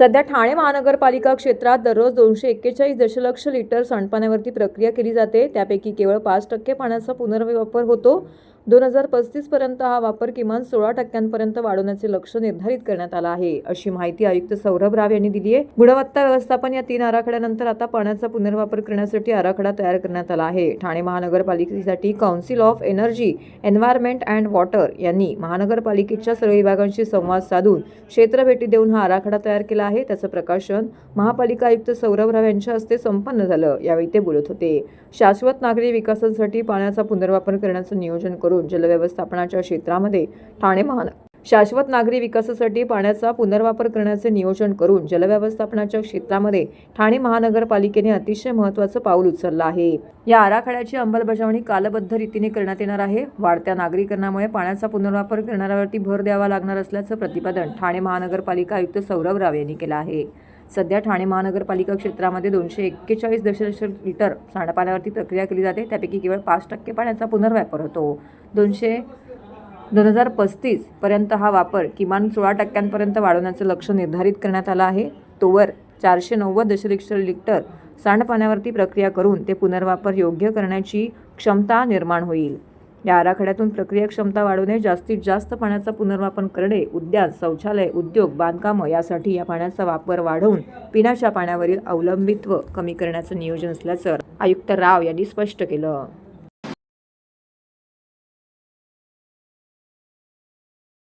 सध्या ठाणे महानगरपालिका क्षेत्रात दररोज 241 दशलक्ष लिटर सांडपाण्यावरती प्रक्रिया केली जाते. त्यापैकी केवळ 5% पाण्याचा पुनर्वापर होतो. 2035 पर्यंत हा वापर किमान 16% वाढवण्याचे लक्ष्य निर्धारित करण्यात आलं आहे, अशी माहिती आयुक्त सौरभ राव यांनी दिली आहे. गुणवत्ता व्यवस्थापन या 3 आराखड्यानंतर आता पाण्याचा पुनर्वापर करण्यासाठी आराखडा तयार करण्यात आला आहे. ठाणे महानगरपालिकेसाठी council of energy, environment and water यांनी महानगरपालिकेच्या सर्व विभागांशी संवाद साधून क्षेत्र भेटी देऊन हा आराखडा तयार केला आहे. त्याचं प्रकाशन महापालिका आयुक्त सौरभ राव यांच्या हस्ते संपन्न झालं. यावेळी ते बोलत होते. शाश्वत नागरी विकासासाठी पाण्याचा पुनर्वापर करण्याचं नियोजन करून जलव्यवस्थापनाच्या क्षेत्रामध्ये शाश्वत नागरी विकासासाठी पाण्याचा पुनर्वापर करण्याचे नियोजन करून जलव्यवस्थापनाच्या क्षेत्रामध्ये ठाणे महानगरपालिकेने अतिशय महत्त्वाचं पाऊल उचललं आहे. या आराखड्याची अंमलबजावणी कालबद्ध रीतीने करण्यात येणार आहे. वाढत्या नागरीकरणामुळे पाण्याचा पुनर्वापर करण्यावरती भर द्यावा लागणार असल्याचं प्रतिपादन ठाणे महानगरपालिका आयुक्त सौरभ राव यांनी केलं आहे. सध्या ठाणे महानगरपालिका क्षेत्रामध्ये 241 दशलक्ष लिटर सांडपाण्यावरती प्रक्रिया केली जाते. त्यापैकी केवळ 5% पाण्याचा पुनर्वापर होतो. 2035 पर्यंत हा वापर किमान 16% वाढवण्याचं लक्ष्य निर्धारित करण्यात आलं आहे. तोवर 490 दशलक्ष लिटर सांडपाण्यावरती प्रक्रिया करून ते पुनर्वापर योग्य करण्याची क्षमता निर्माण होईल. या आराखड्यातून प्रक्रिया क्षमता वाढवणे, जास्तीत जास्त पाण्याचा पुनर्वापर करणे, उद्यान, शौचालय, उद्योग, बांधकामं यासाठी या पाण्याचा वापर वाढवून पिण्याच्या पाण्यावरील अवलंबित्व कमी करण्याचं नियोजन असल्याचं आयुक्त राव यांनी स्पष्ट केलं.